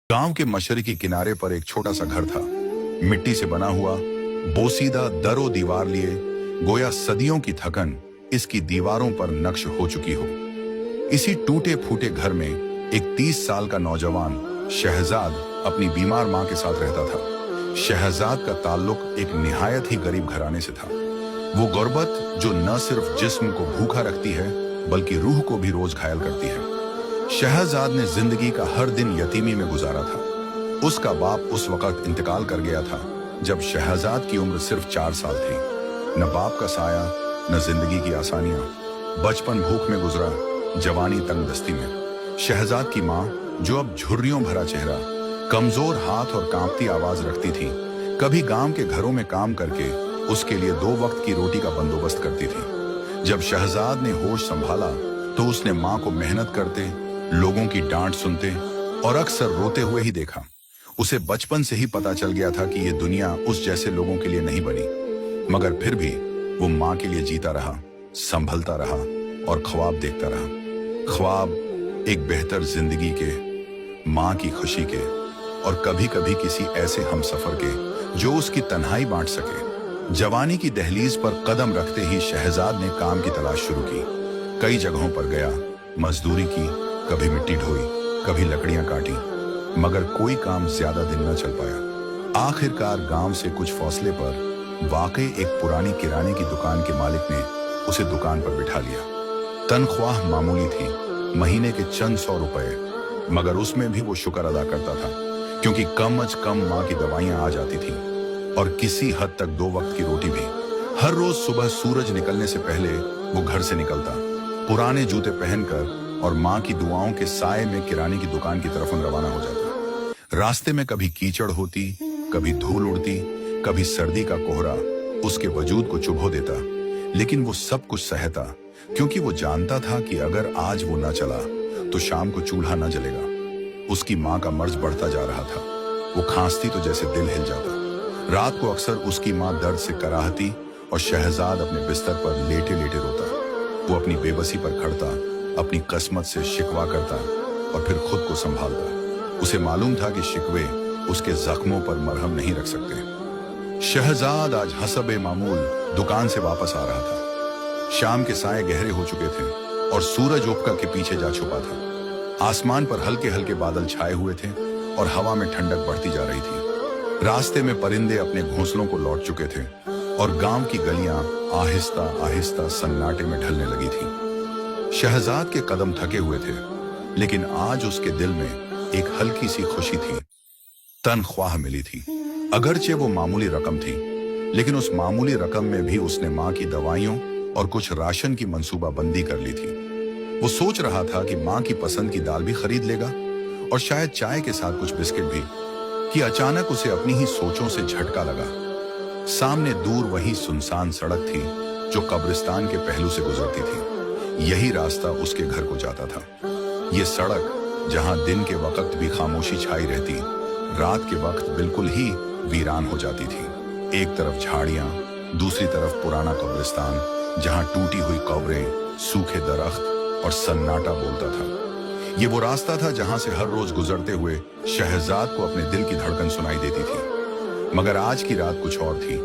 गांव के मशरकी किनारे पर एक छोटा सा घर था, मिट्टी से बना हुआ, बोसीदा दरो दीवार लिए, गोया सदियों की थकन इसकी दीवारों पर नक्श हो चुकी हो। इसी टूटे फूटे घर में एक 30 साल का नौजवान शहजाद अपनी बीमार मां के साथ रहता था। शहजाद का ताल्लुक एक निहायत ही गरीब घराने से था। वो गुर्बत जो न सिर्फ जिस्म को भूखा रखती है बल्कि रूह को भी रोज घायल करती है। शहजाद ने जिंदगी का हर दिन यतीमी में गुजारा था। उसका बाप उस वक्त इंतकाल कर गया था जब शहजाद की उम्र सिर्फ 4 साल थी। न बाप का साया, न जिंदगी की आसानियां। बचपन भूख में गुजरा, जवानी तंगदस्ती में। शहजाद की माँ, जो अब झुर्रियों भरा चेहरा, कमजोर हाथ और कांपती आवाज रखती थी, कभी गांव के घरों में काम करके उसके लिए 2 वक्त की रोटी का बंदोबस्त करती थी। जब शहजाद ने होश संभाला तो उसने माँ को मेहनत करते, लोगों की डांट सुनते और अक्सर रोते हुए ही देखा। उसे बचपन से ही पता चल गया था कि ये दुनिया उस जैसे लोगों के लिए नहीं बनी, मगर फिर भी वो माँ के लिए जीता रहा, संभलता रहा और ख्वाब देखता रहा। ख्वाब एक बेहतर जिंदगी के, माँ की खुशी के और कभी कभी किसी ऐसे हमसफर के जो उसकी तन्हाई बांट सके। जवानी की दहलीज पर कदम रखते ही शहजाद ने काम की तलाश शुरू की। कई जगहों पर गया, मजदूरी की, कभी मिट्टी ढोई, कभी लकड़ियां काटी, मगर कोई काम ज्यादा दिन न चल पाया। आखिरकार गांव से कुछ फासले पर वाकई एक पुरानी किराने की दुकान के मालिक ने उसे दुकान पर बिठा लिया। तनख्वाह मामूली थी, महीने के चंद 100 रुपए, मगर उसमें भी वो शुक्र अदा करता था क्योंकि कम अज कम माँ की दवाइयां आ जाती थी और किसी हद तक 2 वक्त की रोटी भी। हर रोज सुबह सूरज निकलने से पहले वो घर से निकलता, पुराने जूते पहनकर और माँ की दुआओं के साए में किराने की दुकान की तरफ रवाना हो जाता। रास्ते में कभी कीचड़ होती, कभी धूल उड़ती, कभी सर्दी का कोहरा उसके वजूद को चुभो देता, लेकिन वो सब कुछ सहता क्योंकि वो जानता था कि अगर आज वो न चला तो शाम को चूल्हा न जलेगा। उसकी माँ का मर्ज बढ़ता जा रहा था। वो खांसती तो जैसे दिल हिल जाता। रात को अक्सर उसकी माँ दर्द से कराहती और शहजाद अपने बिस्तर पर लेटे लेटे रोता। वो अपनी बेबसी पर खड़ता, अपनी किस्मत से शिकवा करता और फिर खुद को संभालता। उसे मालूम था कि शिकवे उसके जख्मों पर मरहम नहीं रख सकते। शहजाद आज हसबे मामूल दुकान से वापस आ रहा था। शाम के साए गहरे हो चुके थे और सूरज उपका के पीछे जा छुपा था। आसमान पर हल्के हल्के बादल छाए हुए थे और हवा में ठंडक बढ़ती जा रही थी। रास्ते में परिंदे अपने घोंसलों को लौट चुके थे और गांव की गलियां आहिस्ता आहिस्ता सन्नाटे में ढलने लगी थी। शहजाद के कदम थके हुए थे, लेकिन आज उसके दिल में एक हल्की सी खुशी थी। तनख्वाह मिली थी। अगरचे वो मामूली रकम थी, लेकिन उस मामूली रकम में भी उसने माँ की दवाइयों और कुछ राशन की मंसूबाबंदी कर ली थी। वो सोच रहा था कि माँ की पसंद की दाल भी खरीद लेगा और शायद चाय के साथ कुछ बिस्किट भी, कि अचानक उसे अपनी ही सोचों से झटका लगा। सामने दूर वही सुनसान सड़क थी जो कब्रिस्तान के पहलू से गुजरती थी। यही रास्ता उसके घर को जाता था। ये सड़क जहां दिन के वक्त भी खामोशी छाई रहती, रात के वक्त बिल्कुल ही वीरान हो जाती थी। एक तरफ झाड़ियां, दूसरी तरफ पुराना कब्रिस्तान जहां टूटी हुई कब्रें, सूखे दरख्त और सन्नाटा बोलता था। ये वो रास्ता था जहां से हर रोज गुजरते हुए शहजाद को अपने दिल की धड़कन सुनाई देती थी। मगर आज की रात कुछ और थी।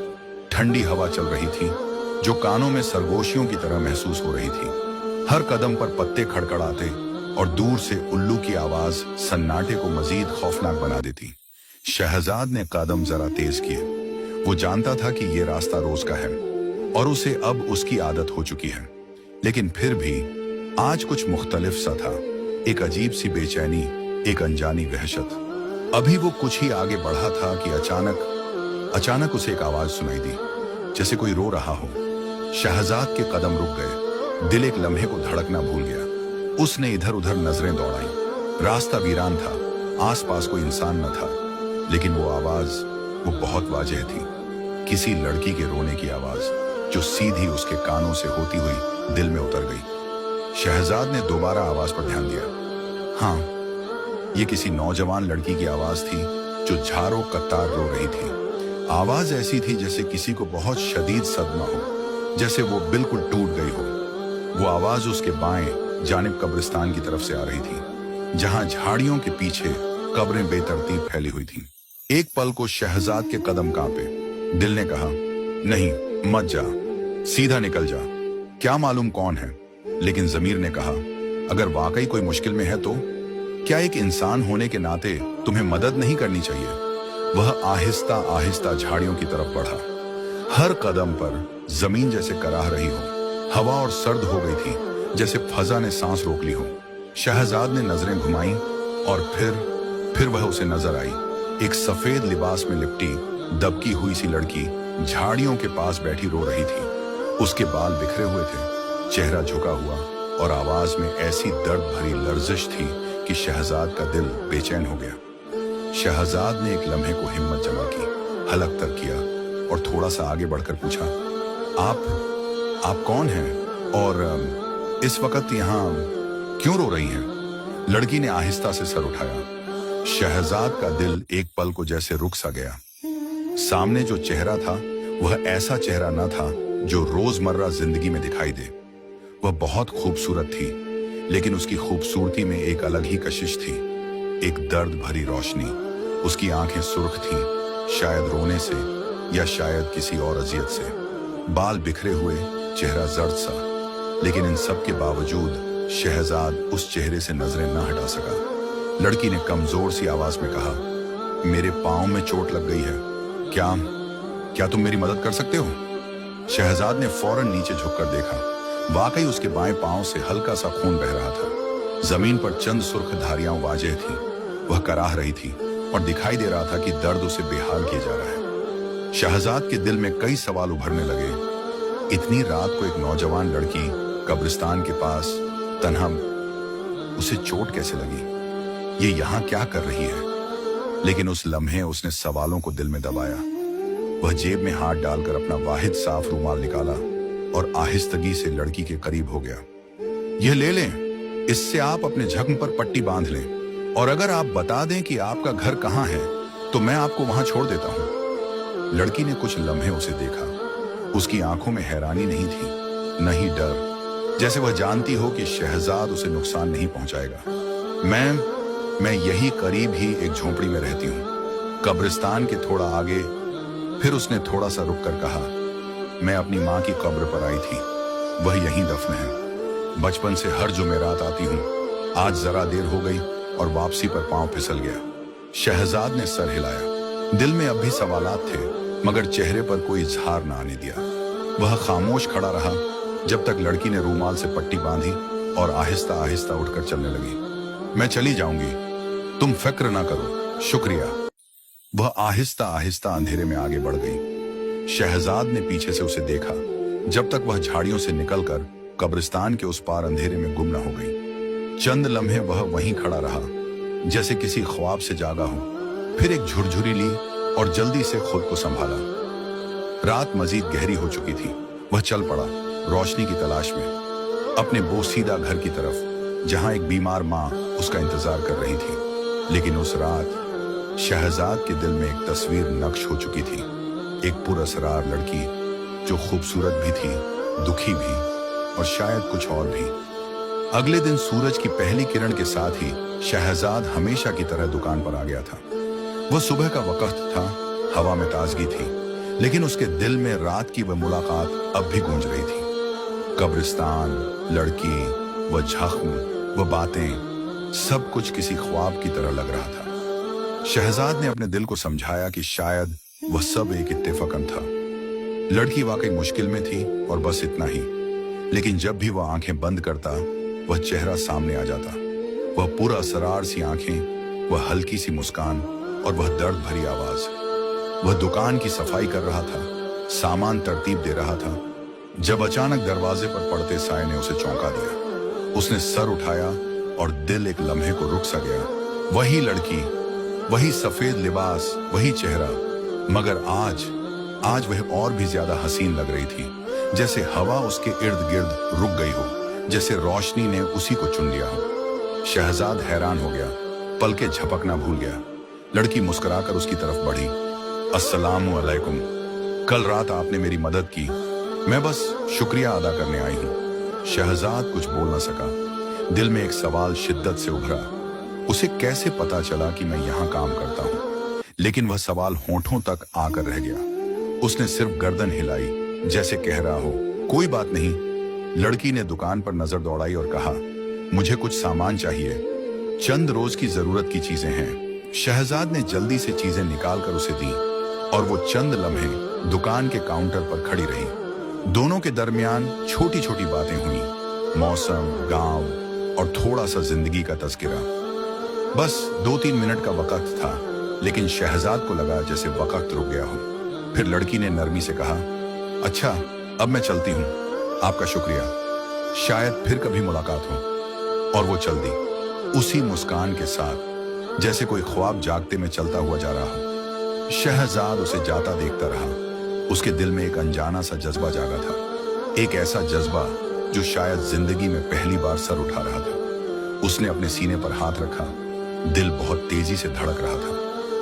ठंडी हवा चल रही थी जो कानों में सरगोशियों की तरह महसूस हो रही थी। हर कदम पर पत्ते खड़खड़ाते और दूर से उल्लू की आवाज सन्नाटे को मजीद खौफनाक बना देती। शहजाद ने कदम जरा तेज किए। वो जानता था कि ये रास्ता रोज का है और उसे अब उसकी आदत हो चुकी है, लेकिन फिर भी आज कुछ मुख्तलिफ सा था। एक अजीब सी बेचैनी, एक अनजानी वहशत। अभी वो कुछ ही आगे बढ़ा था कि अचानक उसे एक आवाज सुनाई दी, जैसे कोई रो रहा हो। शहजाद के कदम रुक गए। दिल एक लम्हे को धड़कना भूल गया। उसने इधर उधर नजरें दौड़ाई। रास्ता वीरान था, आसपास कोई इंसान न था, लेकिन वो आवाज, वो बहुत वाज़ेह थी। किसी लड़की के रोने की आवाज जो सीधी उसके कानों से होती हुई दिल में उतर गई। शहजाद ने दोबारा आवाज पर ध्यान दिया। हाँ, ये किसी नौजवान लड़की की आवाज थी जो झारो कत्तार रो रही थी। आवाज ऐसी थी जैसे किसी को बहुत शदीद सदमा हो, जैसे वो बिल्कुल टूट गई हो। वो आवाज उसके बाएं जानिब कब्रिस्तान की तरफ से आ रही थी, जहां झाड़ियों के पीछे कब्रें बेतरतीब फैली हुई थीं। एक पल को शहजाद के कदम कांपे। दिल ने कहा, नहीं, मत जा, सीधा निकल जा, क्या मालूम कौन है। लेकिन जमीर ने कहा, अगर वाकई कोई मुश्किल में है तो क्या एक इंसान होने के नाते तुम्हें मदद नहीं करनी चाहिए। वह आहिस्ता आहिस्ता झाड़ियों की तरफ बढ़ा। हर कदम पर जमीन जैसे कराह रही हो, हवा और सर्द हो गई थी, जैसे फजा ने सांस रोक ली हो। शहजाद ने नजरें घुमाई और फिर वह उसे नजर आई। एक सफेद लिबास में लिपटी दबकी हुई सी लड़की झाड़ियों के पास बैठी रो रही थी। उसके बाल बिखरे हुए थे, चेहरा झुका हुआ और आवाज में ऐसी दर्द भरी लर्जिश थी कि शहजाद का दिल बेचैन हो गया। शहजाद ने एक लम्हे को हिम्मत जमा की, हलक तर किया और थोड़ा सा आगे बढ़कर पूछा, आप कौन हैं और इस वक्त यहाँ क्यों रो रही हैं? लड़की ने आहिस्ता से सर उठाया। शहजाद का दिल एक पल को जैसे रुक सा गया। सामने जो चेहरा था वह ऐसा चेहरा न था जो रोजमर्रा जिंदगी में दिखाई दे। वह बहुत खूबसूरत थी, लेकिन उसकी खूबसूरती में एक अलग ही कशिश थी, एक दर्द भरी रोशनी। उसकी आंखें सुर्ख थीं, शायद रोने से या शायद किसी और अजियत से। बाल बिखरे हुए, चेहरा जर्द सा। लेकिन इन सब के बावजूद शहजाद उस चेहरे से नजरें न हटा सका। लड़की ने कमजोर सी आवाज में कहा, मेरे पांव में चोट लग गई है, क्या तुम मेरी मदद कर सकते हो? शहजाद ने फौरन नीचे झुककर देखा। वाकई उसके बाएं पांव से हल्का सा खून बह रहा था। जमीन पर चंद सुर्ख धारियां वाज़ेह थीं। वह कराह रही थी और दिखाई दे रहा था कि दर्द उसे बेहाल किया जा रहा है। शहजाद के दिल में कई सवाल उभरने लगे। इतनी रात को एक नौजवान लड़की कब्रिस्तान के पास तन्हा, उसे चोट कैसे लगी? ये यहाँ क्या कर रही है? लेकिन उस लम्हे उसने सवालों को दिल में दबाया। वह जेब में हाथ डालकर अपना वाहिद साफ रूमाल निकाला और आहिस्तगी से लड़की के करीब हो गया। यह ले लें, इससे आप अपने जख्म पर पट्टी बांध लें, और अगर आप बता दें कि आपका घर कहाँ है तो मैं आपको वहां छोड़ देता हूं। लड़की ने कुछ लम्हे उसे देखा। उसकी आंखों में हैरानी नहीं थी, न ही डर, जैसे वह जानती हो कि शहजाद उसे नुकसान नहीं पहुंचाएगा। मैं यही करीब ही एक झोंपड़ी में रहती हूँ, कब्रिस्तान के थोड़ा आगे। फिर उसने थोड़ा सा रुक कर कहा, मैं अपनी माँ की कब्र पर आई थी, वह यहीं दफन है। बचपन से हर जुमेरात आती हूँ, आज जरा देर हो गई और वापसी पर पांव फिसल गया। शहजाद ने सर हिलाया। दिल में अब भी सवालात थे, मगर चेहरे पर कोई इजहार न आने दिया। वह खामोश खड़ा रहा जब तक लड़की ने रूमाल से पट्टी बांधी और आहिस्ता आहिस्ता उठकर चलने लगी। मैं चली जाऊंगी, तुम फिक्र ना करो, शुक्रिया। वह आहिस्ता आहिस्ता अंधेरे में आगे बढ़ गई। शहजाद ने पीछे से उसे देखा जब तक वह झाड़ियों से निकलकर कब्रिस्तान के उस पार अंधेरे में गुम न हो गई। चंद लम्हे वह वहीं खड़ा रहा, जैसे किसी ख्वाब से जागा हो। फिर एक झुरझुरी ली और जल्दी से खुद को संभाला। रात मजीद गहरी हो चुकी थी। वह चल पड़ा रोशनी की तलाश में, अपने बोसीदा घर की तरफ, जहां एक बीमार माँ उसका इंतजार कर रही थी। लेकिन उस रात शहजाद के दिल में एक तस्वीर नक्श हो चुकी थी, एक पुरअसरार लड़की जो खूबसूरत भी थी, दुखी भी, और शायद कुछ और भी। अगले दिन सूरज की पहली किरण के साथ ही शहजाद हमेशा की तरह दुकान पर आ गया था। वह सुबह का वक्त था, हवा में ताजगी थी, लेकिन उसके दिल में रात की वह मुलाकात अब भी गूंज रही थी। कब्रिस्तान, लड़की, वह जख्म, वह बातें, सब कुछ किसी ख्वाब की तरह लग रहा था। शहजाद ने अपने दिल को समझाया कि शायद वह सब एक इत्तेफाकन था। लड़की वाकई मुश्किल में थी और बस इतना ही। लेकिन जब भी वह आंखें बंद करता, वह चेहरा सामने आ जाता। वह पुरअसरार सी आंखें, वह हल्की सी मुस्कान और वह दर्द भरी आवाज। वह दुकान की सफाई कर रहा था, सामान तरतीब दे रहा था, जब अचानक दरवाजे पर पड़ते साए ने उसे चौंका दिया। उसने सर उठाया और दिल एक लम्हे को रुक सा गया। वही लड़की, वही सफेद लिबास, वही चेहरा, मगर आज वह और भी ज्यादा हसीन लग रही थी, जैसे हवा उसके इर्द गिर्द रुक गई हो, जैसे रोशनी ने उसी को चुन लिया हो। शहजाद हैरान हो गया, पलके झपकना भूल गया। लड़की मुस्कुराकर उसकी तरफ बढ़ी। अस्सलामु अलैकुम, कल रात आपने मेरी मदद की, मैं बस शुक्रिया अदा करने आई हूँ। शहजाद कुछ बोल न सका। दिल में एक सवाल शिद्दत से उभरा। उसे कैसे पता चला कि मैं यहाँ काम करता हूँ? लेकिन वह सवाल होठों तक आकर रह गया। उसने सिर्फ गर्दन हिलाई, जैसे कह रहा हो, कोई बात नहीं। लड़की ने दुकान पर नजर दौड़ाई और कहा, मुझे कुछ सामान चाहिए, चंद रोज की जरूरत की चीजें हैं। शहजाद ने जल्दी से चीजें निकालकर उसे दी और वो चंद लम्हे दुकान के काउंटर पर खड़ी रही। दोनों के दरमियान छोटी छोटी बातें हुई, मौसम, गांव और थोड़ा सा जिंदगी का तज़किरा। बस 2-3 मिनट का वक्त था, लेकिन शहजाद को लगा जैसे वक्त रुक गया हो। फिर लड़की ने नरमी से कहा, अच्छा अब मैं चलती हूँ, आपका शुक्रिया, शायद फिर कभी मुलाकात हो। और वो चल दी, उसी मुस्कान के साथ जैसे कोई ख्वाब जागते में चलता हुआ जा रहा हो। शहजाद उसे जाता देखता रहा। उसके दिल में एक अनजाना सा जज्बा जागा था, एक ऐसा जज्बा जो शायद जिंदगी में पहली बार सर उठा रहा था। उसने अपने सीने पर हाथ रखा। दिल बहुत तेजी से धड़क रहा था,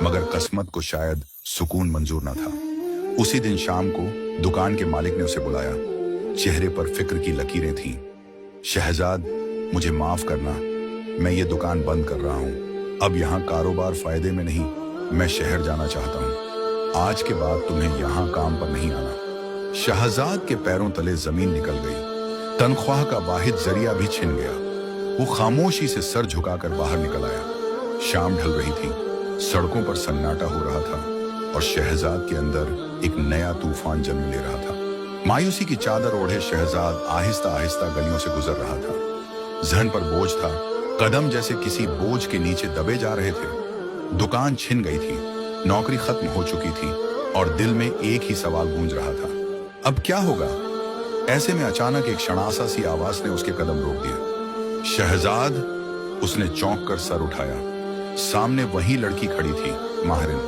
मगर किस्मत को शायद सुकून मंजूर न था। उसी दिन शाम को दुकान के मालिक ने उसे बुलाया। चेहरे पर फिक्र की लकीरें थीं। शहजाद, मुझे माफ करना, मैं ये दुकान बंद कर रहा हूँ। अब यहाँ कारोबार फायदे में नहीं, मैं शहर जाना चाहता हूँ। आज के बाद तुम्हें यहाँ काम पर नहीं आना। शहजाद के पैरों तले जमीन निकल गई। तनख्वाह का वाहिद जरिया भी छिन गया। वो खामोशी से सर झुकाकर बाहर निकल आया। शाम ढल रही थी, सड़कों पर सन्नाटा हो रहा था और शहजाद के अंदर एक नया तूफान जन्म ले रहा था। मायूसी की चादर ओढ़े शहजाद आहिस्ता आहिस्ता गलियों से गुजर रहा था। जहन पर बोझ था, कदम जैसे किसी बोझ के नीचे दबे जा रहे थे। दुकान छिन गई थी, नौकरी खत्म हो चुकी थी और दिल में एक ही सवाल गूंज रहा था, अब क्या होगा? ऐसे में अचानक एक शणासा सी आवाज ने उसके कदम रोक दिए। शहजाद, उसने चौंक कर सर उठाया। सामने वही लड़की खड़ी थी, माहरिन।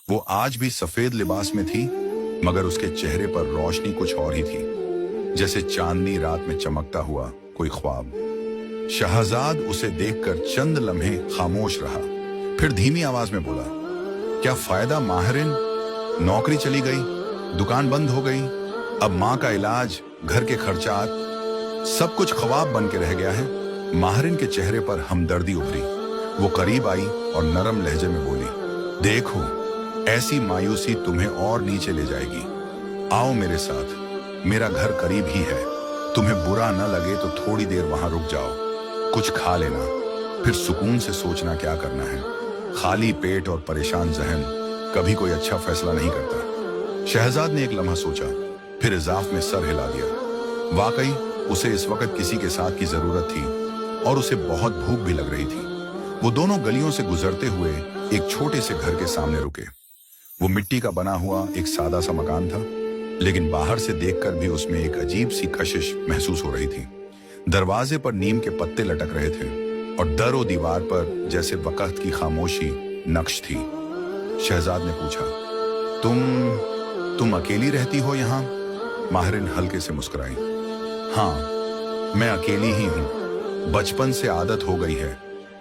वो आज भी सफेद लिबास में थी, मगर उसके चेहरे पर रोशनी कुछ और ही थी, जैसे चांदनी रात में चमकता हुआ कोई ख्वाब। शहजाद उसे देखकर चंद लम्हे खामोश रहा, फिर धीमी आवाज में बोला, क्या फायदा माहरिन? नौकरी चली गई, दुकान बंद हो गई, अब माँ का इलाज, घर के खर्चात, सब कुछ ख्वाब बन के रह गया है। माहरिन के चेहरे पर हमदर्दी उभरी। वो करीब आई और नरम लहजे में बोली, देखो, ऐसी मायूसी तुम्हें और नीचे ले जाएगी। आओ मेरे साथ, मेरा घर करीब ही है। तुम्हें बुरा न लगे तो थोड़ी देर वहां रुक जाओ, कुछ खा लेना, फिर सुकून से सोचना क्या करना है। खाली पेट और परेशान जहन कभी कोई अच्छा फैसला नहीं करता। शहजाद ने एक लम्हा सोचा, फिर इजाफ में सर हिला दिया। वाकई उसे इस वक्त किसी के साथ की जरूरत थी और उसे बहुत भूख भी लग रही थी। वो दोनों गलियों से गुजरते हुए एक छोटे से घर के सामने रुके। वो मिट्टी का बना हुआ एक सादा सा मकान था, लेकिन बाहर से देखकर भी उसमें एक अजीब सी कशिश महसूस हो रही थी। दरवाजे पर नीम के पत्ते लटक रहे थे और दर दीवार पर जैसे वक्त की खामोशी नक्श थी। शहजाद ने पूछा, तुम अकेली रहती हो यहाँ? माहरिन हल्के से मुस्कुराई। हाँ, मैं अकेली ही हूँ। बचपन से आदत हो गई है,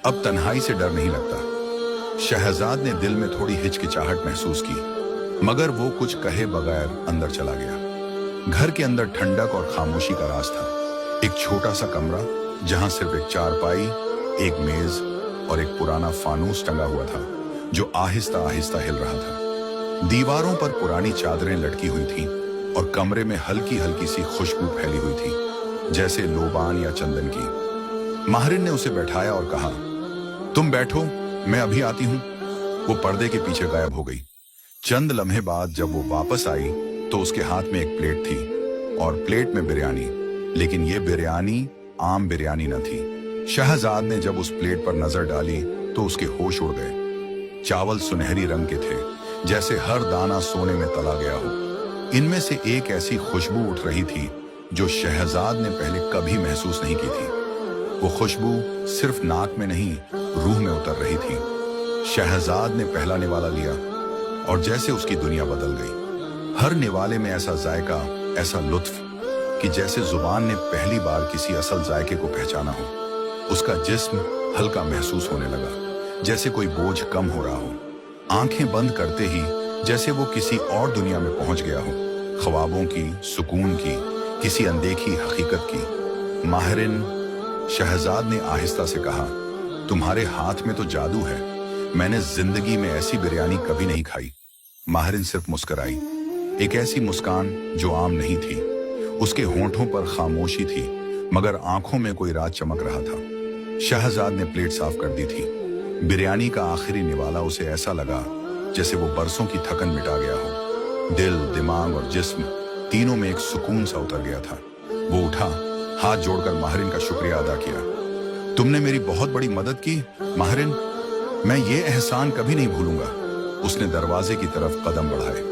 अब तन्हाई से डर नहीं लगता। शहजाद ने दिल में थोड़ी हिचकिचाहट महसूस की, मगर वो कुछ कहे बगैर अंदर चला गया। घर के अंदर ठंडक और खामोशी का राज था। एक छोटा सा कमरा जहां सिर्फ एक चारपाई, एक मेज और एक पुराना फानूस टंगा हुआ था जो आहिस्ता आहिस्ता हिल रहा था। दीवारों पर पुरानी चादरें लटकी हुई थीं और कमरे में हल्की हल्की सी खुशबू फैली हुई थी, जैसे लोबान या चंदन की। माहरिन ने उसे बैठाया और कहा, तुम बैठो, मैं अभी आती हूँ। वो पर्दे के पीछे गायब हो गई। चंद लम्हे बाद जब वो वापस आई तो उसके हाथ में एक प्लेट थी और प्लेट में बिरयानी, लेकिन ये बिरयानी आम बिरयानी न थी। शहजाद ने जब उस प्लेट पर नजर डाली तो उसके होश उड़ गए। चावल सुनहरी रंग के थे, जैसे हर दाना सोने में तला गया हो। इनमें से एक ऐसी खुशबू उठ रही थी जो शहजाद ने पहले कभी महसूस नहीं की थी। वो खुशबू सिर्फ नाक में नहीं, रूह में उतर रही थी। शहजाद ने पहला निवाला लिया और जैसे उसकी दुनिया बदल गई। हर निवाले में ऐसा जायका, ऐसा लुत्फ कि जैसे जुबान ने पहली बार किसी असल जायके को पहचाना हो। उसका जिस्म हल्का महसूस होने लगा, जैसे कोई बोझ कम हो रहा हो। आंखें बंद करते ही जैसे वो किसी और दुनिया में पहुंच गया हो, ख्वाबों की, सुकून की, किसी अनदेखी हकीकत की। माहरिन, शहजाद ने आहिस्ता से कहा, तुम्हारे हाथ में तो जादू है, मैंने जिंदगी में ऐसी बिरयानी कभी नहीं खाई। माहिरिन सिर्फ मुस्कुराई, एक ऐसी मुस्कान जो आम नहीं थी। उसके होंठों पर खामोशी थी, मगर आंखों में कोई राज चमक रहा था। शहजाद ने प्लेट साफ कर दी थी। बिरयानी का आखिरी निवाला उसे ऐसा लगा जैसे वो बरसों की थकन मिटा गया हो। दिल, दिमाग और जिस्म तीनों में एक सुकून सा उतर गया था। वो उठा, हाथ जोड़कर माहिरिन का शुक्रिया अदा किया। तुमने मेरी बहुत बड़ी मदद की माहिरिन, मैं ये एहसान कभी नहीं भूलूंगा। उसने दरवाजे की तरफ कदम बढ़ाए।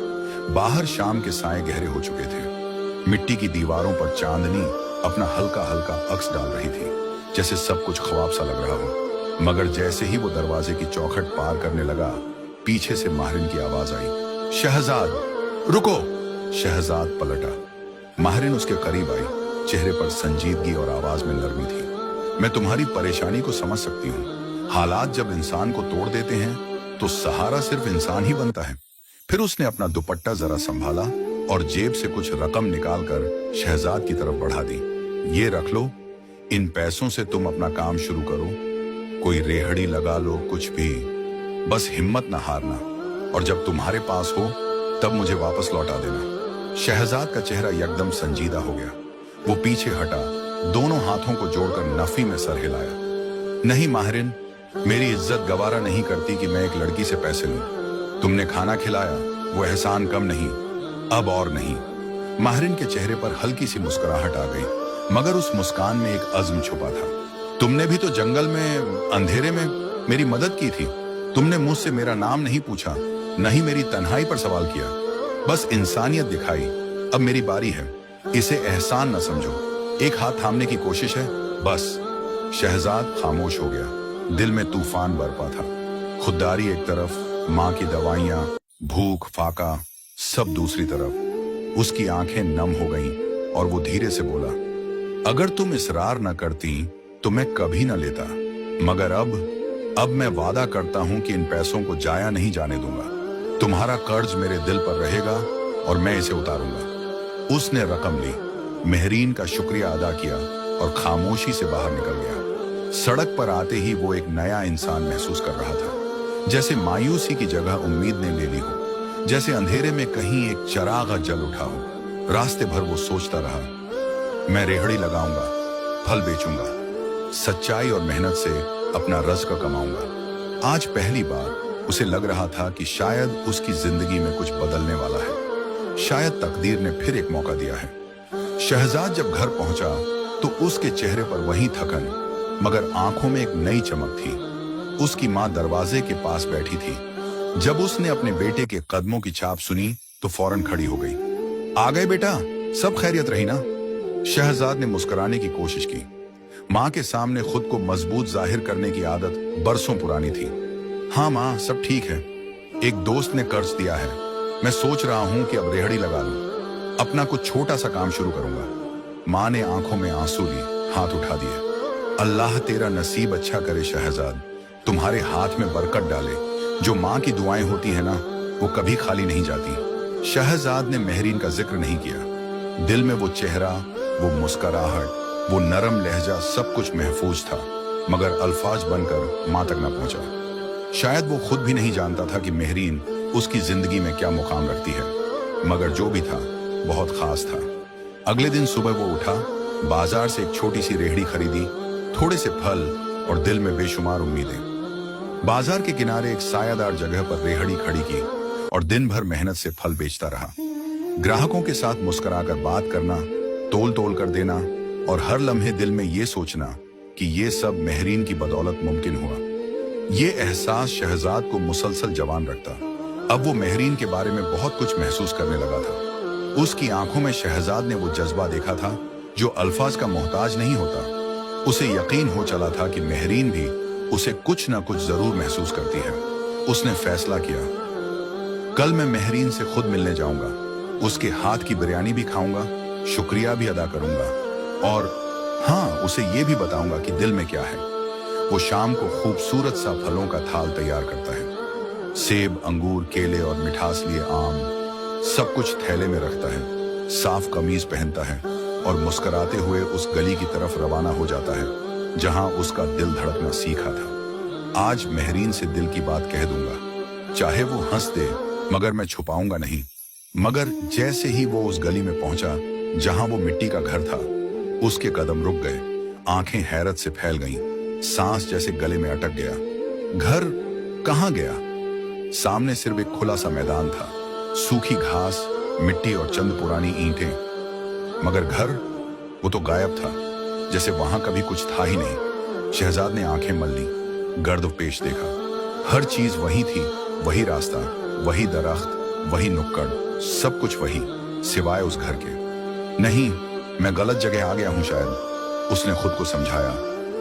बाहर शाम के साए गहरे हो चुके थे। मिट्टी की दीवारों पर चांदनी अपना हल्का हल्का अक्स डाल रही थी, जैसे सब कुछ ख्वाब सा लग रहा हो। मगर जैसे ही वो दरवाजे की चौखट पार करने लगा, पीछे से माहिरिन की आवाज आई, शहजाद रुको। शहजाद पलटा। माहिरिन उसके करीब आई, चेहरे पर संजीदगी और आवाज में नरमी थी। मैं तुम्हारी परेशानी को समझ सकती हूँ। हालात जब इंसान को तोड़ देते हैं तो सहारा सिर्फ इंसान ही बनता है। फिर उसने अपना दुपट्टा जरा संभाला और जेब से कुछ रकम निकालकर शहजाद की तरफ बढ़ा दी। ये रख लो, इन पैसों से तुम अपना काम शुरू करो, कोई रेहड़ी लगा लो, कुछ भी, बस हिम्मत ना हारना, और जब तुम्हारे पास हो तब मुझे वापस लौटा देना। शहजाद का चेहरा एकदम संजीदा हो गया। वो पीछे हटा, दोनों हाथों को जोड़कर नफी में सर हिलाया। नहीं माहिरिन, मेरी इज्जत गवारा नहीं करती कि मैं एक लड़की से पैसे लूं। तुमने खाना खिलाया, वो एहसान कम नहीं, अब और नहीं। माहिरिन के चेहरे पर हल्की सी मुस्कुराहट आ गई, मगर उस मुस्कान में एक अज़्म छुपा था। तुमने भी तो जंगल में अंधेरे में मेरी मदद की थी। तुमने मुझसे मेरा नाम नहीं पूछा, नहीं मेरी तन्हाई पर सवाल किया, बस इंसानियत दिखाई। अब मेरी बारी है, इसे एहसान न समझो। एक हाथ थामने की कोशिश है, बस। शहजाद खामोश हो गया। दिल में तूफान बरपा था। खुददारी एक तरफ, माँ की दवाइयाँ, भूख, फाका, सब दूसरी तरफ। उसकी आंखें नम हो गईं और वो धीरे से बोला, अगर तुम इसरार न करती तो मैं कभी न लेता, मगर अब मैं वादा करता हूं कि इन पैसों को जाया नहीं जाने दूंगा। तुम्हारा कर्ज मेरे दिल पर रहेगा और मैं इसे उतारूंगा। उसने रकम ली, मेहरीन का शुक्रिया अदा किया और खामोशी से बाहर निकल गया। सड़क पर आते ही वो एक नया इंसान महसूस कर रहा था, जैसे मायूसी की जगह उम्मीद ने ले ली हो, जैसे अंधेरे में कहीं एक चिराग जल उठा हो। रास्ते भर वो सोचता रहा, मैं रेहड़ी लगाऊंगा, फल बेचूंगा, सच्चाई और मेहनत से अपना रज़्क़ कमाऊंगा। आज पहली बार उसे लग रहा था कि शायद उसकी जिंदगी में कुछ बदलने वाला है। शायद तकदीर ने फिर एक मौका दिया है। शहजाद जब घर पहुंचा तो उसके चेहरे पर वही थकन, मगर आंखों में एक नई चमक थी। उसकी माँ दरवाजे के पास बैठी थी। जब उसने अपने बेटे के कदमों की छाप सुनी तो फौरन खड़ी हो गई। आ गए बेटा, सब खैरियत रही ना? शहजाद ने मुस्कुराने की कोशिश की। माँ के सामने खुद को मजबूत जाहिर करने की आदत बरसों पुरानी थी। हाँ माँ, सब ठीक है। एक दोस्त ने कर्ज दिया है, मैं सोच रहा हूँ कि अब रेहड़ी लगा लूं, अपना कुछ छोटा सा काम शुरू करूंगा। माँ ने आंखों में आंसू लिए, हाथ उठा दिए। अल्लाह तेरा नसीब अच्छा करे शहजाद, तुम्हारे हाथ में बरकत डाले। जो माँ की दुआएं होती है ना, वो कभी खाली नहीं जाती। शहजाद ने मेहरीन का जिक्र नहीं किया। दिल में वो चेहरा, वो मुस्कुराहट, वो नरम लहजा, सब कुछ महफूज था, मगर अल्फाज बनकर माँ तक न पहुंचा। शायद वो खुद भी नहीं जानता था कि मेहरीन उसकी जिंदगी में क्या मुकाम रखती है, मगर जो भी था बहुत खास था। अगले दिन सुबह वो उठा, बाजार से एक छोटी सी रेहड़ी खरीदी, थोड़े से फल और दिल में बेशुमार उम्मीदें। बाजार के किनारे एक सायादार जगह पर रेहड़ी खड़ी की और दिन भर मेहनत से फल बेचता रहा। ग्राहकों के साथ मुस्कुराकर बात करना, तोल तोल कर देना और हर लम्हे दिल में ये सोचना कि ये सब मेहरीन की बदौलत मुमकिन हुआ। ये एहसास शहजाद को मुसलसल जवान रखता। अब वो मेहरीन के बारे में बहुत कुछ महसूस करने लगा था। उसकी आंखों में शहजाद ने वो जज्बा देखा था जो अल्फाज का मोहताज नहीं होता। उसे यकीन हो चला था कि मेहरीन भी उसे कुछ ना कुछ जरूर महसूस करती है। उसने फैसला किया, कल मैं मेहरीन से खुद मिलने जाऊंगा, उसके हाथ की बिरयानी भी खाऊंगा, शुक्रिया भी अदा करूंगा और हाँ, उसे ये भी बताऊंगा कि दिल में क्या है। वो शाम को खूबसूरत सा फलों का थाल तैयार करता है। सेब, अंगूर, केले और मिठास लिए आम, सब कुछ थैले में रखता है। साफ कमीज पहनता है और मुस्कुराते हुए उस गली की तरफ रवाना हो जाता है जहां उसका दिल धड़कना सीखा था। आज मेहरीन से दिल की बात कह दूंगा, चाहे वो हंस दे मगर मैं छुपाऊंगा नहीं। मगर जैसे ही वो उस गली में पहुंचा जहां वो मिट्टी का घर था, उसके कदम रुक गए, आंखें हैरत से फैल गईं, सांस जैसे गले में अटक गया। घर कहां गया? सामने सिर्फ एक खुला सा मैदान था, सूखी घास, मिट्टी और चंद पुरानी ईंटें। मगर घर, वो तो गायब था, जैसे वहां कभी कुछ था ही नहीं। शहजाद ने आंखें मल ली, गर्द पेश देखा। हर चीज वही थी, वही रास्ता, वही दरख्त, वही नुक्कड़, सब कुछ वही, सिवाय उस घर के। नहीं, मैं गलत जगह आ गया हूं शायद, उसने खुद को समझाया।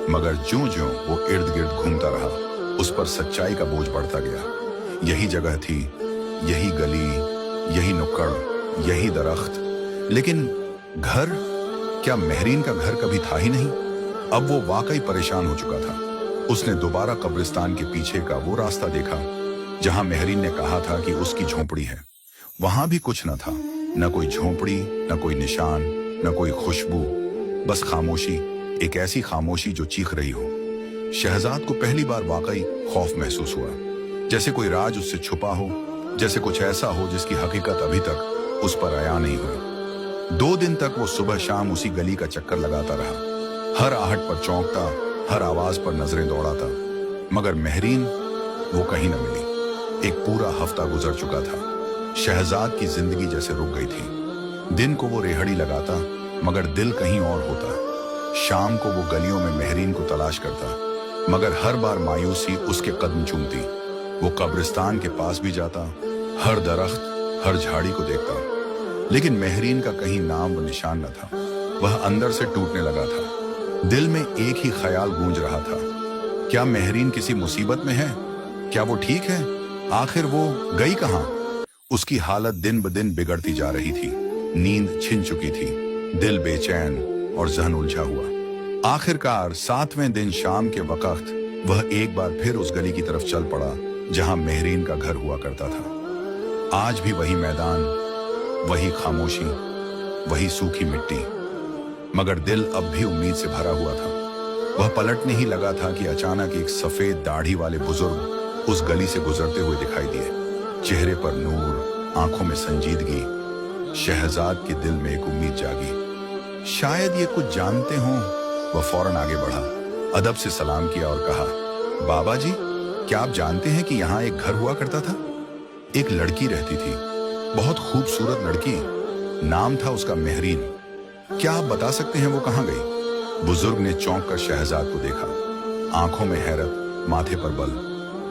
मगर ज्यों-ज्यों वो इर्द गिर्द घूमता रहा, उस पर सच्चाई का बोझ बढ़ता गया। यही जगह थी, यही गली, यही नुक्कड़, यही दरख्त, लेकिन घर, क्या मेहरीन का घर कभी था ही नहीं? अब वो वाकई परेशान हो चुका था। उसने दोबारा कब्रिस्तान के पीछे का वो रास्ता देखा जहां मेहरीन ने कहा था कि उसकी झोंपड़ी है। वहां भी कुछ न था, न कोई झोंपड़ी, न कोई निशान, न कोई खुशबू, बस खामोशी, एक ऐसी खामोशी जो चीख रही हो। शहजाद को पहली बार वाकई खौफ महसूस हुआ, जैसे कोई राज उससे छुपा हो, जैसे कुछ ऐसा हो जिसकी हकीकत अभी तक उस पर आया नहीं हुई। 2 दिन तक वो सुबह शाम उसी गली का चक्कर लगाता रहा, हर आहट पर चौंकता, हर आवाज पर नजरें दौड़ाता, मगर मेहरीन वो कहीं न मिली। एक पूरा हफ्ता गुजर चुका था, शहजाद की जिंदगी जैसे रुक गई थी। दिन को वो रेहड़ी लगाता, मगर दिल कहीं और होता। शाम को वो गलियों में मेहरीन को तलाश करता, मगर हर बार मायूसी उसके कदम चूमती। वो कब्रिस्तान के पास भी जाता, हर दरख्त, हर झाड़ी को देखता, लेकिन मेहरीन का कहीं नाम व निशान न था। वह अंदर से टूटने लगा था। दिल में एक ही ख्याल गूंज रहा था, क्या मेहरीन किसी मुसीबत में है? क्या वो ठीक है? आखिर वो गई कहां? उसकी हालत दिन ब दिन बिगड़ती जा रही थी, नींद छिन चुकी थी, दिल बेचैन और जहन उलझा हुआ। आखिरकार 7वें दिन शाम के वक्त वह एक बार फिर उस गली की तरफ चल पड़ा जहां मेहरीन का घर हुआ करता था। आज भी वही मैदान, वही खामोशी, वही सूखी मिट्टी, मगर दिल अब भी उम्मीद से भरा हुआ था। वह पलटने ही लगा था कि अचानक एक सफेद दाढ़ी वाले बुजुर्ग उस गली से गुजरते हुए दिखाई दिए। चेहरे पर नूर, आंखों में संजीदगी। शहजाद के दिल में एक उम्मीद जागी, शायद ये कुछ जानते हों। वह फौरन आगे बढ़ा, अदब से सलाम किया और कहा, बाबा जी, क्या आप जानते हैं कि यहाँ एक घर हुआ करता था? एक लड़की रहती थी, बहुत खूबसूरत लड़की, नाम था उसका मेहरीन। क्या आप बता सकते हैं वो कहाँ गई? बुजुर्ग ने चौंक कर शहजाद को देखा, आंखों में हैरत, माथे पर बल।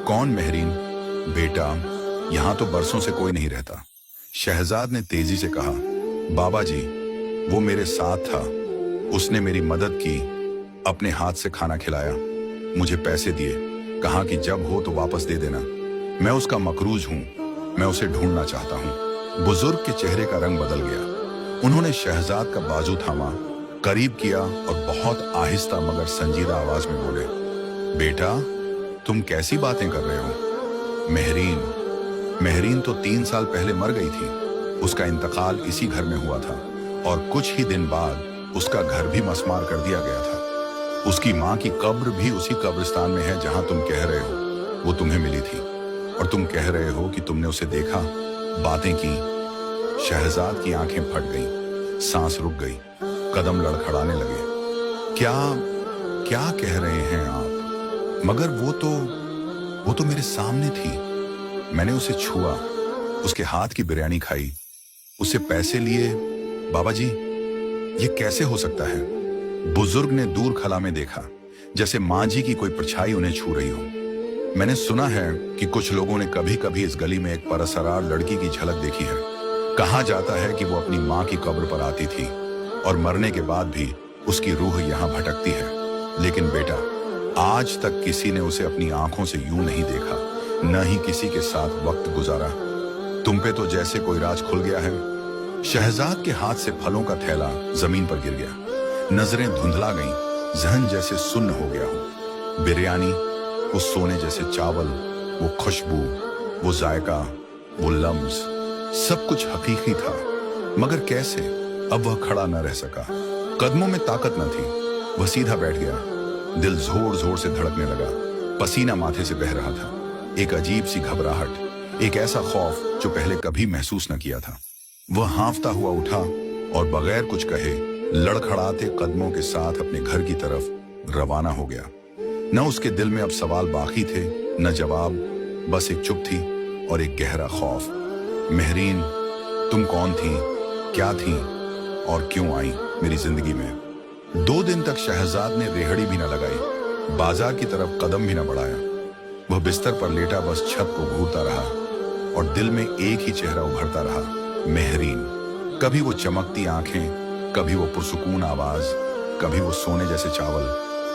कौन मेहरीन? बेटा, यहाँ तो बरसों से कोई नहीं रहता। शहजाद ने तेजी से कहा, बाबा जी, वो मेरे साथ था, उसने मेरी मदद की, अपने हाथ से खाना खिलाया, मुझे पैसे दिए, कहा कि जब हो तो वापस दे देना। मैं उसका मकरूज हूँ, मैं उसे ढूंढना चाहता हूँ। बुजुर्ग के चेहरे का रंग बदल गया। उन्होंने शहजाद का बाजू थामा, करीब किया और बहुत आहिस्ता मगर संजीदा आवाज में बोले, बेटा, तुम कैसी बातें कर रहे हो? मेहरीन तो 3 साल पहले मर गई थी। उसका इंतकाल इसी घर में हुआ था और कुछ ही दिन बाद उसका घर भी मसमार कर दिया गया था। उसकी माँ की कब्र भी उसी कब्रिस्तान में है जहां तुम कह रहे हो वो तुम्हें मिली थी, और तुम कह रहे हो कि तुमने उसे देखा, बातें की। शहजाद की आंखें फट गईं, सांस रुक गई, कदम लड़खड़ाने लगे। क्या कह रहे हैं आप? मगर वो तो मेरे सामने थी। मैंने उसे छुआ, उसके हाथ की बिरयानी खाई, उससे पैसे लिए। बाबा जी, ये कैसे हो सकता है? बुजुर्ग ने दूर खला में देखा, जैसे माँ जी की कोई परछाई उन्हें छू रही हो। मैंने सुना है कि कुछ लोगों ने कभी कभी इस गली में एक परसरार लड़की की झलक देखी है। कहा जाता है कि वो अपनी माँ की कब्र पर आती थी और मरने के बाद भी उसकी रूह यहाँ भटकती है। लेकिन बेटा, आज तक किसी ने उसे अपनी आंखों से यूं नहीं देखा, न ही किसी के साथ वक्त गुजारा। तुम पे तो जैसे कोई राज खुल गया है। शहजाद के हाथ से फलों का थैला जमीन पर गिर गया, नजरें धुंधला गईं, जहन जैसे सुन्न हो गया हो। बिरयानी, वो सोने जैसे चावल, वो खुशबू, वो जायका, वो लम्स, सब कुछ हकीकी था। मगर कैसे? अब वह खड़ा न रह सका, कदमों में ताकत न थी। वह सीधा बैठ गया, दिल जोर जोर से धड़कने लगा। पसीना माथे से बह रहा था, एक अजीब सी घबराहट, एक ऐसा खौफ जो पहले कभी महसूस न किया था। वह हांफता हुआ उठा और बगैर कुछ कहे लड़खड़ाते कदमों के साथ अपने घर की तरफ रवाना हो गया। न उसके दिल में अब सवाल बाकी थे, न जवाब, बस एक चुप थी और एक गहरा खौफ। महरीन, तुम कौन थी, क्या थी और क्यों आई मेरी जिंदगी में? 2 दिन तक शहजाद ने रेहड़ी भी न लगाई, बाजार की तरफ कदम भी न बढ़ाया। वह बिस्तर पर लेटा बस छत को घूरता रहा और दिल में एक ही चेहरा उभरता रहा, महरीन। कभी वो चमकती आंखें, कभी वो पुरसुकून आवाज, कभी वो सोने जैसे चावल,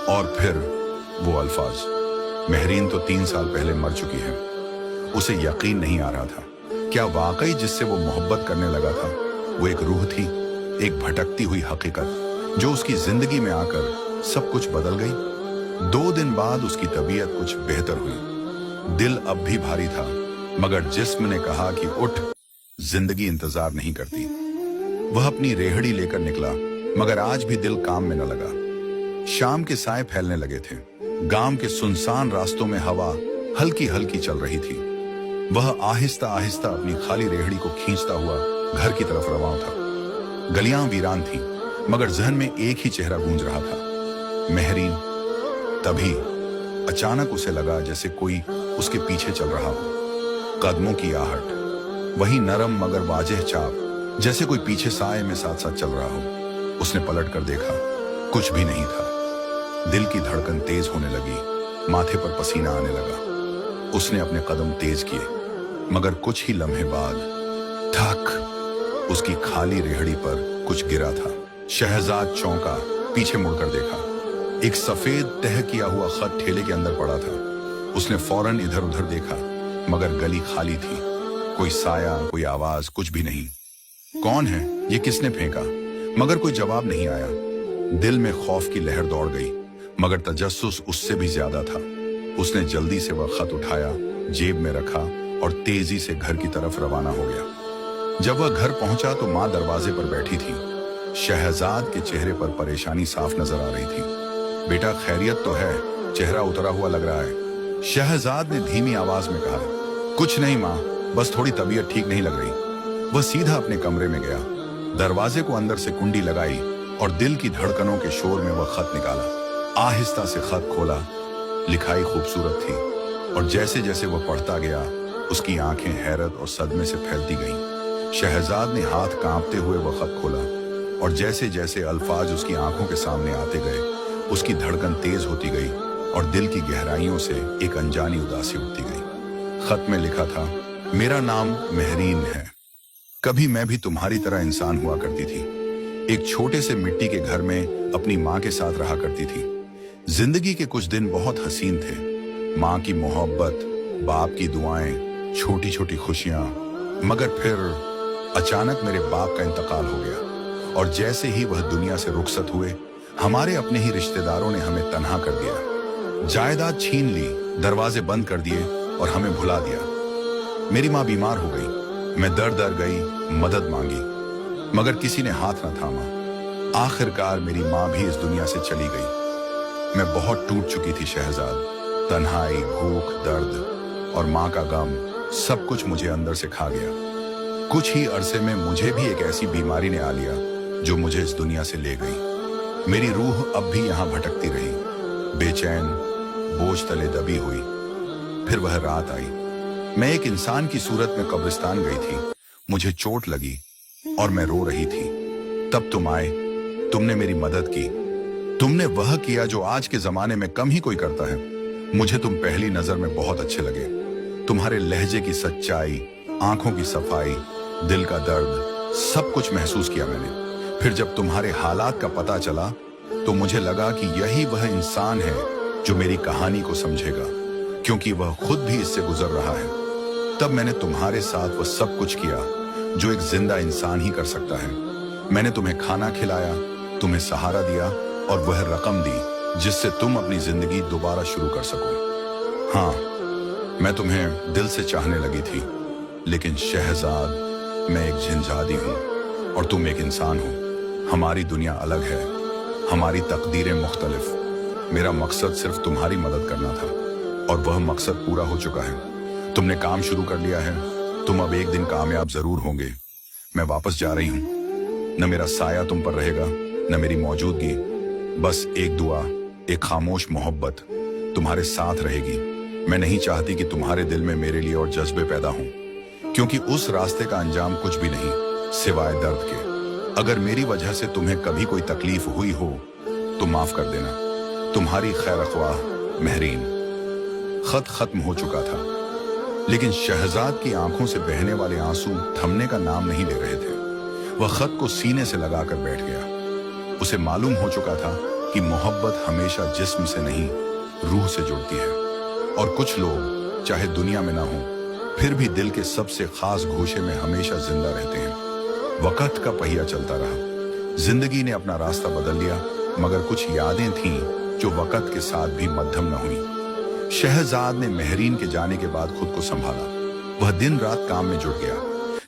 और फिर वो अल्फाज। महरीन तो 3 साल पहले मर चुकी है। उसे यकीन नहीं आ रहा था, क्या वाकई जिससे वो मोहब्बत करने लगा था वो एक रूह थी, एक भटकती हुई हकीकत जो उसकी जिंदगी में आकर सब कुछ बदल गई। 2 दिन बाद उसकी तबीयत कुछ बेहतर हुई। दिल अब भी भारी था, मगर जिस्म ने कहा कि उठ, जिंदगी इंतजार नहीं करती। वह अपनी रेहड़ी लेकर निकला, मगर आज भी दिल काम में न लगा। शाम के साए फैलने लगे थे। गांव के सुनसान रास्तों में हवा हल्की हल्की चल रही थी। वह आहिस्ता आहिस्ता अपनी खाली रेहड़ी को खींचता हुआ घर की तरफ रवाना था। गलियां वीरान थीं, मगर जहन में एक ही चेहरा गूंज रहा था, महरीन। तभी अचानक उसे लगा जैसे कोई उसके पीछे चल रहा हो। कदमों की आहट, वही नरम मगर वाज़ेह चाप, जैसे कोई पीछे साए में साथ साथ चल रहा हो। उसने पलट कर देखा, कुछ भी नहीं था। दिल की धड़कन तेज होने लगी, माथे पर पसीना आने लगा। उसने अपने कदम तेज किए, मगर कुछ ही लम्हे बाद ठक, उसकी खाली रेहड़ी पर कुछ गिरा था। शहजाद चौंका, पीछे मुड़कर देखा। एक सफेद तह किया हुआ खत ठेले के अंदर पड़ा था। उसने फौरन इधर उधर देखा, मगर गली खाली थी। कोई साया, कोई आवाज, कुछ भी नहीं। कौन है ये, किसने फेंका? मगर कोई जवाब नहीं आया। दिल में खौफ की लहर दौड़ गई, मगर तजस्सुस उससे भी ज्यादा था। उसने जल्दी से वह खत उठाया, जेब में रखा और तेजी से घर की तरफ रवाना हो गया। जब वह घर पहुंचा तो मां दरवाजे पर बैठी थी। शहजाद के चेहरे पर परेशानी साफ नजर आ रही थी। बेटा, खैरियत तो है? चेहरा उतरा हुआ लग रहा है। शहजाद ने धीमी आवाज में कहा। कुछ नहीं मां, बस थोड़ी तबीयत ठीक नहीं लग रही। वह सीधा अपने कमरे में गया, दरवाजे को अंदर से कुंडी लगाई और दिल की धड़कनों के शोर में वह खत निकाला। आहिस्ता से खत खोला। लिखाई खूबसूरत थी और जैसे जैसे वह पढ़ता गया उसकी आंखें हैरत और सदमे से फैलती गईं। शहजाद ने हाथ कांपते हुए वह खत खोला और जैसे जैसे अल्फाज उसकी आंखों के सामने आते गए उसकी धड़कन तेज होती गई और दिल की गहराइयों से एक अनजानी उदासी उठती गई। खत में लिखा था, मेरा नाम महरीन है। कभी मैं भी तुम्हारी तरह इंसान हुआ करती थी। एक छोटे से मिट्टी के घर में अपनी माँ के साथ रहा करती थी। जिंदगी के कुछ दिन बहुत हसीन थे। माँ की मोहब्बत, बाप की दुआएं, छोटी छोटी खुशियां। मगर फिर अचानक मेरे बाप का इंतकाल हो गया और जैसे ही वह दुनिया से रुखसत हुए, हमारे अपने ही रिश्तेदारों ने हमें तन्हा कर दिया। जायदाद छीन ली, दरवाजे बंद कर दिए और हमें भुला दिया। मेरी माँ बीमार हो गई। मैं दर दर गई, मदद मांगी, मगर किसी ने हाथ न थामा। आखिरकार मेरी माँ भी इस दुनिया से चली गई। मैं बहुत टूट चुकी थी शहजाद। तन्हाई, भूख, दर्द और माँ का गम, सब कुछ मुझे अंदर से खा गया। कुछ ही अरसे में मुझे भी एक ऐसी बीमारी ने आ लिया जो मुझे इस दुनिया से ले गई। मेरी रूह अब भी यहाँ भटकती रही, बेचैन, बोझ तले दबी हुई। फिर वह रात आई। मैं एक इंसान की सूरत में कब्रिस्तान गई थी। मुझे चोट लगी और मैं रो रही थी। तब तुम आए, तुमने मेरी मदद की। तुमने वह किया जो आज के जमाने में कम ही कोई करता है। मुझे तुम पहली नजर में बहुत अच्छे लगे। तुम्हारे लहजे की सच्चाई, आंखों की सफाई, दिल का दर्द, सब कुछ महसूस किया मैंने। फिर जब तुम्हारे हालात का पता चला तो मुझे लगा कि यही वह इंसान है जो मेरी कहानी को समझेगा, क्योंकि वह खुद भी इससे गुजर रहा है। तब मैंने तुम्हारे साथ वह सब कुछ किया जो एक जिंदा इंसान ही कर सकता है। मैंने तुम्हें खाना खिलाया, तुम्हें सहारा दिया और वह रकम दी जिससे तुम अपनी जिंदगी दोबारा शुरू कर सको। हाँ, मैं तुम्हें दिल से चाहने लगी थी, लेकिन शहजाद, मैं एक जिनजादी हूँ और तुम एक इंसान हो। हमारी दुनिया अलग है, हमारी तकदीरें मुख्तलिफ। मेरा मकसद सिर्फ तुम्हारी मदद करना था। और वह मकसद पूरा हो चुका है। तुमने काम शुरू कर लिया है। तुम अब एक दिन कामयाब जरूर होंगे। मैं वापस जा रही हूँ। न मेरा साया तुम पर रहेगा, न मेरी मौजूदगी। बस एक दुआ, एक खामोश मोहब्बत तुम्हारे साथ रहेगी। मैं नहीं चाहती कि तुम्हारे दिल में मेरे लिए और जज्बे पैदा हों, क्योंकि उस रास्ते का अंजाम कुछ भी नहीं सिवाय दर्द के। अगर मेरी वजह से तुम्हें कभी कोई तकलीफ हुई हो तो माफ कर देना। तुम्हारी खैर ख्वाह महरीन। खत खत्म हो चुका था, लेकिन शहजाद की आंखों से बहने वाले आंसू थमने का नाम नहीं ले रहे थे। वह खत को सीने से लगाकर बैठ गया। उसे मालूम हो चुका था कि मोहब्बत हमेशा जिस्म से नहीं रूह से जुड़ती है, और कुछ लोग चाहे दुनिया में ना हो फिर भी दिल के सबसे खास गोशे में हमेशा जिंदा रहते हैं। वक्त का पहिया चलता रहा। जिंदगी ने अपना रास्ता बदल लिया, मगर कुछ यादें थीं जो वक्त के साथ भी मध्यम न हुई। शहजाद ने महरीन के जाने के बाद खुद को संभाला। वह दिन रात काम में जुट गया।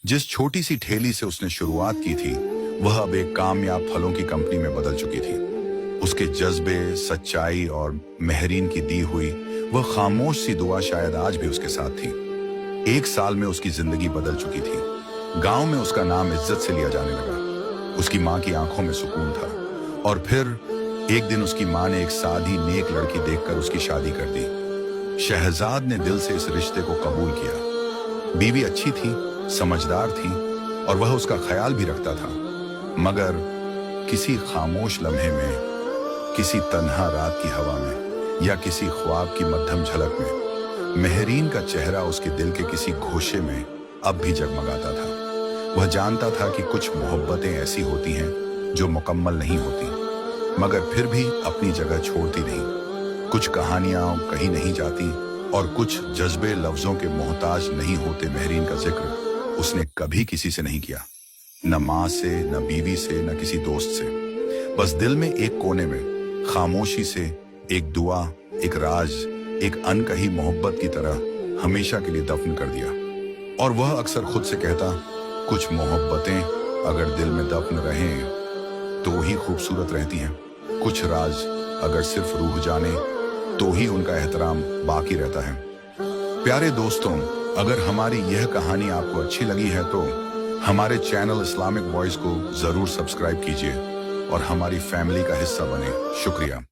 जिस छोटी सी ठेली से उसने शुरुआत की थी, वह अब एक कामयाब फलों की कंपनी में बदल चुकी थी। उसके जज्बे, सच्चाई और महरीन की दी हुई वह खामोश सी दुआ शायद आज भी उसके साथ थी। 1 साल में उसकी जिंदगी बदल चुकी थी। गांव में उसका नाम इज्जत से लिया जाने लगा। उसकी माँ की आंखों में सुकून था। और फिर एक दिन उसकी माँ ने एक सादी नेक लड़की देखकर उसकी शादी कर दी। शहजाद ने दिल से इस रिश्ते को कबूल किया। बीवी अच्छी थी, समझदार थी, और वह उसका ख्याल भी रखता था। मगर किसी खामोश लम्हे में, किसी तन्हा रात की हवा में, या किसी ख्वाब की मध्यम झलक में महरीन का चेहरा उसके दिल के किसी घोंसे में अब भी जगमगाता था। वह जानता था कि कुछ मोहब्बतें ऐसी होती हैं जो मुकम्मल नहीं होती, मगर फिर भी अपनी जगह छोड़ती नहीं। कुछ कहानियां कहीं नहीं जाती, और कुछ जज्बे लफ्जों के मोहताज नहीं होते। महरीन का जिक्र उसने कभी किसी से नहीं किया, न माँ से, न बीवी से, न किसी दोस्त से। बस दिल में एक कोने में खामोशी से एक दुआ, एक राज, एक अनकही मोहब्बत की तरह हमेशा के लिए दफन कर दिया। और वह अक्सर खुद से कहता, कुछ मोहब्बतें अगर दिल में दफन रहें तो ही खूबसूरत रहती हैं। कुछ राज अगर सिर्फ रूह जाने तो ही उनका एहतराम बाकी रहता है। प्यारे दोस्तों, अगर हमारी यह कहानी आपको अच्छी लगी है तो हमारे चैनल इस्लामिक वॉइस को जरूर सब्सक्राइब कीजिए और हमारी फैमिली का हिस्सा बने। शुक्रिया।